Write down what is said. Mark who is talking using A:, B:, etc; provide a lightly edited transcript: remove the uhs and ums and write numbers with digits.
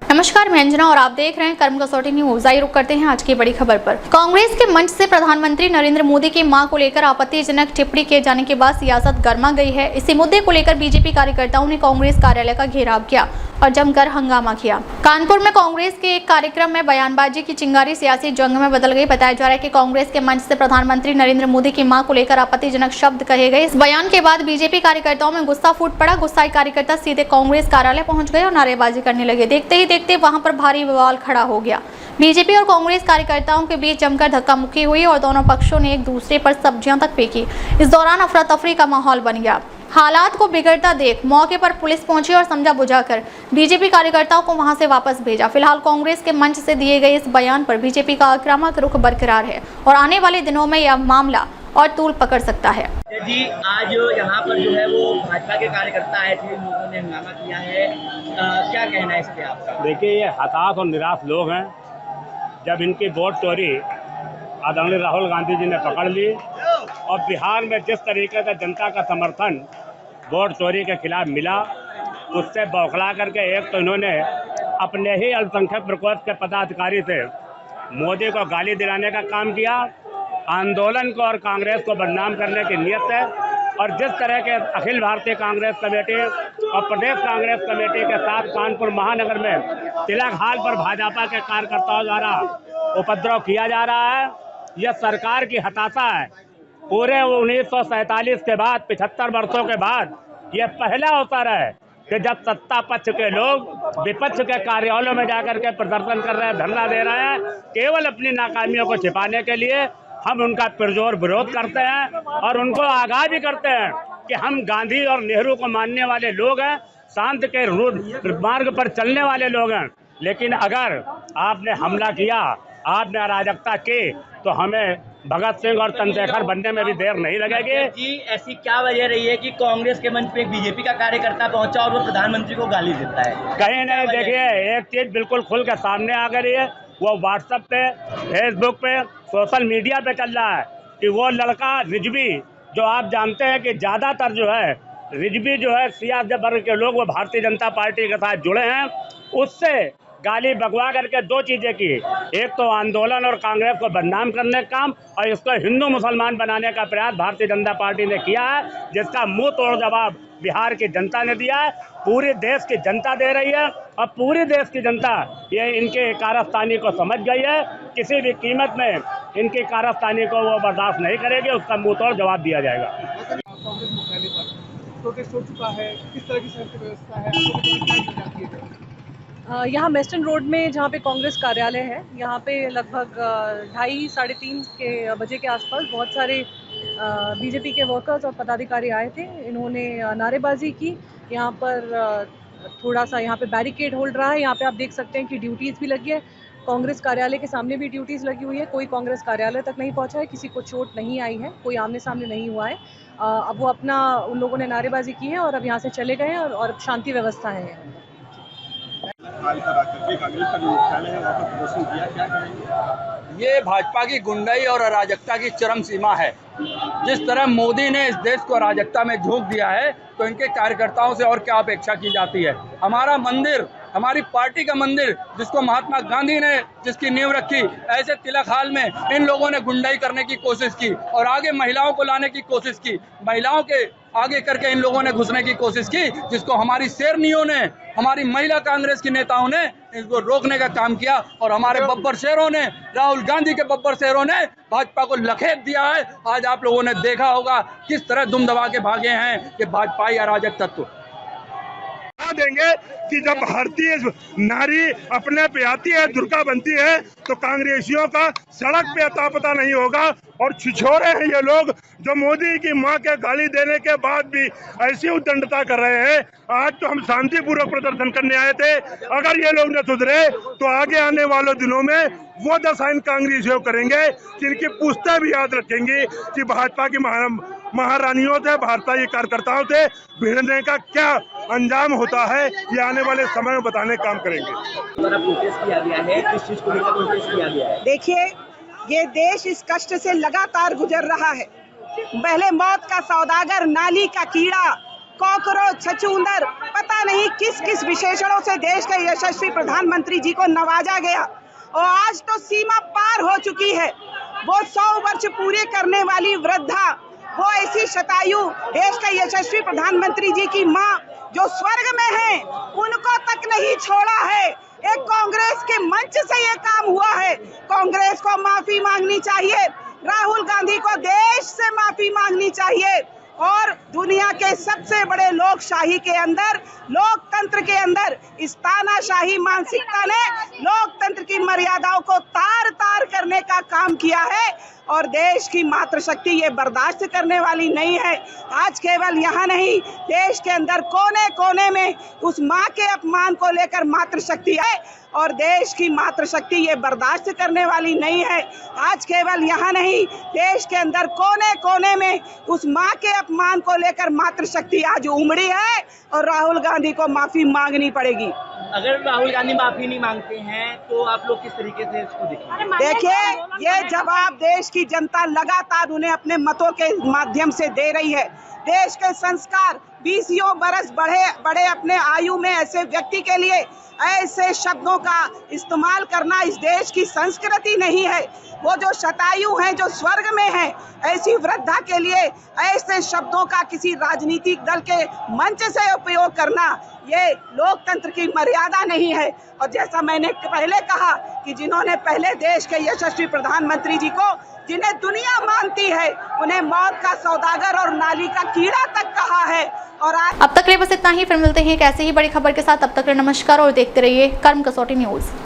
A: नमस्कार, मैं अंजना और आप देख रहे हैं कर्म कसौटी न्यूज। आइए रुक करते हैं आज की बड़ी खबर पर। कांग्रेस के मंच से प्रधानमंत्री नरेंद्र मोदी की मां को लेकर आपत्तिजनक टिप्पणी किए जाने के बाद सियासत गर्मा गई है। इसी मुद्दे को लेकर बीजेपी कार्यकर्ताओं ने कांग्रेस कार्यालय का घेराव किया और जमकर हंगामा किया। कानपुर में कांग्रेस के एक कार्यक्रम में बयानबाजी की चिंगारी सियासी जंग में बदल गई। बताया जा रहा है कि कांग्रेस के मंच से प्रधानमंत्री नरेंद्र मोदी की मां को लेकर आपत्तिजनक शब्द कहे गए। इस बयान के बाद बीजेपी कार्यकर्ताओं में गुस्सा फूट पड़ा। गुस्साए कार्यकर्ता सीधे कांग्रेस कार्यालय पहुंच गए और नारेबाजी करने लगे। देखते ही देखते वहां पर भारी बवाल खड़ा हो गया। बीजेपी और कांग्रेस कार्यकर्ताओं के बीच जमकर धक्का मुक्की हुई और दोनों पक्षों ने एक दूसरे पर सब्जियां तक फेंकी। इस दौरान अफरा तफरी का माहौल बन गया। हालात को बिगड़ता देख मौके पर पुलिस पहुंची और समझा बुझाकर बीजेपी कार्यकर्ताओं को वहां से वापस भेजा। फिलहाल कांग्रेस के मंच से दिए गए इस बयान पर बीजेपी का आक्रामक रुख बरकरार है और आने वाले दिनों में यह मामला और तूल पकड़ सकता है।
B: जी, आज यहाँ पर जो है वो भाजपा के कार्यकर्ता आए थे, लोगों ने हंगामा किया है। क्या कहना है इस पे आपका?
C: देखिए, ये हताश और निराश लोग हैं। जब इनकी वोट चोरी आदरणीय राहुल गांधी जी ने पकड़ ली और बिहार में जिस तरीके से जनता का समर्थन वोट चोरी के खिलाफ मिला, उससे बौखला करके एक तो इन्होंने अपने ही अल्पसंख्यक प्रकोष्ठ के पदाधिकारी से मोदी को गाली दिलाने का काम किया। आंदोलन को और कांग्रेस को बदनाम करने की नीयत है और जिस तरह के अखिल भारतीय कांग्रेस कमेटी और प्रदेश कांग्रेस कमेटी के साथ कानपुर महानगर में तिलक हाल पर भाजपा के कार्यकर्ताओं द्वारा उपद्रव किया जा रहा है, यह सरकार की हताशा है। पूरे 1947 के बाद 75 वर्षों के बाद यह पहला अवसर है कि जब सत्ता पक्ष के लोग विपक्ष के कार्यालयों में जाकर के प्रदर्शन कर रहे हैं, धरना दे रहे हैं, केवल अपनी नाकामियों को छिपाने के लिए। हम उनका पुरजोर विरोध करते हैं और उनको आगाह भी करते हैं कि हम गांधी और नेहरू को मानने वाले लोग हैं, शांत के मार्ग पर चलने वाले लोग हैं। लेकिन अगर आपने हमला किया, आपने अराजकता की, तो हमें भगत सिंह और चंद्रशेखर बनने में भी देर नहीं लगेगी।
B: जी, ऐसी क्या वजह रही है कि कांग्रेस के मंच पे एक बीजेपी का कार्यकर्ता पहुंचा और वो प्रधानमंत्री को गाली देता है?
C: कहीं नहीं। देखिए, एक चीज बिल्कुल खुल के सामने आ गई है, वो व्हाट्सएप पे, फेसबुक पे, सोशल मीडिया पे चल रहा है कि वो लड़का रिजवी, जो आप जानते हैं कि ज़्यादातर जो है रिजवी जो है सियासी वर्ग के लोग वो भारतीय जनता पार्टी के साथ जुड़े हैं, उससे गाली बकवा करके दो चीज़ें की। एक तो आंदोलन और कांग्रेस को बदनाम करने का काम और इसको हिंदू मुसलमान बनाने का प्रयास भारतीय जनता पार्टी ने किया है, जिसका मुंह तोड़ जवाब बिहार की जनता ने दिया है, पूरे देश की जनता दे रही है और पूरी देश की जनता ये इनके कारस्तानी को समझ गई है। किसी भी कीमत में इनकी कारस्तानी को वो बर्दाश्त नहीं करेगी, उसका मुंह तोड़ जवाब दिया जाएगा।
D: कांग्रेस मुख्यालय पर प्रोटेस्ट हो चुका है, किस तरह की सुरक्षा व्यवस्था है?
E: यहाँ वेस्टर्न रोड में जहाँ पे कांग्रेस कार्यालय है, यहाँ पे लगभग 2:30 साढ़े 3 के बजे के आसपास बहुत सारे बीजेपी के वर्कर्स और पदाधिकारी आए थे। इन्होंने नारेबाजी की। यहाँ पर थोड़ा सा यहाँ पे बैरिकेड होल्ड रहा है। यहाँ पे आप देख सकते हैं कि ड्यूटीज़ भी लगी है। कांग्रेस कार्यालय के सामने भी ड्यूटीज़ लगी हुई है। कोई कांग्रेस कार्यालय तक नहीं पहुँचा है, किसी को चोट नहीं आई है, कोई आमने सामने नहीं हुआ है। अब वो अपना उन लोगों ने नारेबाजी की है और अब यहाँ से चले गए हैं और शांति व्यवस्था है।
F: ये भाजपा की गुंडाई और अराजकता की चरम सीमा है। जिस तरह मोदी ने इस देश को अराजकता में झोंक दिया है, तो इनके कार्यकर्ताओं से और क्या अपेक्षा की जाती है। हमारा मंदिर, हमारी पार्टी का मंदिर, जिसको महात्मा गांधी ने जिसकी नींव रखी, ऐसे तिलक हाल में इन लोगों ने गुंडाई करने की कोशिश की और आगे महिलाओं को लाने की कोशिश की। महिलाओं के आगे करके इन लोगों ने घुसने की कोशिश की, जिसको हमारी शेरनियों ने, हमारी महिला कांग्रेस की नेताओं ने इसको रोकने का काम किया और हमारे बब्बर शेरों ने, राहुल गांधी के बब्बर शेरों ने भाजपा को लखेत दिया है। आज आप लोगों ने देखा होगा किस तरह दुम दबा के भागे हैं कि भाजपाई अराजक तत्व।
G: देंगे कि जब भारतीय नारी अपने पे आती है, दुर्गा बनती है, तो कांग्रेसियों का सड़क पे अता पता नहीं होगा। और छिछोरे हैं ये लोग जो मोदी की मां के गाली देने के बाद भी ऐसी उद्दंडता कर रहे हैं। आज तो हम शांतिपूर्वक प्रदर्शन करने आए थे। अगर ये लोग न सुधरे तो आगे आने वाले दिनों में वो दशा इन कांग्रेसियों करेंगे, जिनकी पुश्तें भी याद रखेंगी कि भाजपा की महारानियों से, भाजपा के कार्यकर्ताओं से भिड़ने का क्या अंजाम होता है, ये आने वाले समय में बताने का काम करेंगे।
B: प्रोटेस्ट किया गया है, किस चीज को लेकर प्रोटेस्ट किया गया है?
H: देखिए, ये देश इस कष्ट से लगातार गुजर रहा है। पहले मौत का सौदागर, नाली का कीड़ा, कॉकरोच, छछूंदर, पता नहीं किस किस विशेषणों से देश के यशस्वी प्रधानमंत्री जी को नवाजा गया। और आज तो सीमा पार हो चुकी है। वो 100 वर्ष पूरे करने वाली वृद्धा, वो ऐसी शतायु देश के यशस्वी प्रधानमंत्री जी की माँ जो स्वर्ग में है, उनको तक नहीं छोड़ा है। एक कांग्रेस के मंच से ये काम हुआ है। कांग्रेस को माफी मांगनी चाहिए, राहुल गांधी को देश से माफी मांगनी चाहिए और दुनिया के सबसे बड़े लोकशाही के अंदर, लोकतंत्र के अंदर इस तानाशाही मानसिकता ने लोकतंत्र की मर्यादाओं को तार तार करने का काम किया है और देश की मातृशक्ति ये बर्दाश्त करने वाली नहीं है। आज केवल यहाँ नहीं, देश के अंदर कोने कोने में उस माँ के अपमान को लेकर मातृशक्ति है और देश की मातृशक्ति ये बर्दाश्त करने वाली नहीं है। आज केवल यहाँ नहीं, देश के अंदर कोने कोने में उस माँ के अपमान को लेकर मातृशक्ति आज उमड़ी है और राहुल गांधी को माफी मांगनी पड़ेगी।
B: अगर राहुल गांधी माफी नहीं मांगते हैं तो आप लोग किस तरीके से इसको देखेंगे?
H: देखिए, ये जवाब देश की जनता लगातार उन्हें अपने मतों के माध्यम से दे रही है। देश के संस्कार 20 बरस बड़े अपने आयु में ऐसे व्यक्ति के लिए ऐसे शब्दों का इस्तेमाल करना इस देश की संस्कृति नहीं है। वो जो शतायु हैं, जो स्वर्ग में हैं, ऐसी वृद्धा के लिए ऐसे शब्दों का किसी राजनीतिक दल के मंच से उपयोग करना ये लोकतंत्र की मर्यादा नहीं है। और जैसा मैंने पहले कहा कि जिन्होंने पहले देश के यशस्वी प्रधानमंत्री जी को, जिन्हें दुनिया मानती है, उन्हें मौत का सौदागर और नाली का कीड़ा तक कहा है। और आज
A: अब तक के लिए बस इतना ही। फिर मिलते हैं एक ऐसे ही बड़ी खबर के साथ। तब तक के लिए नमस्कार और देखते रहिए कर्म कसौटी न्यूज।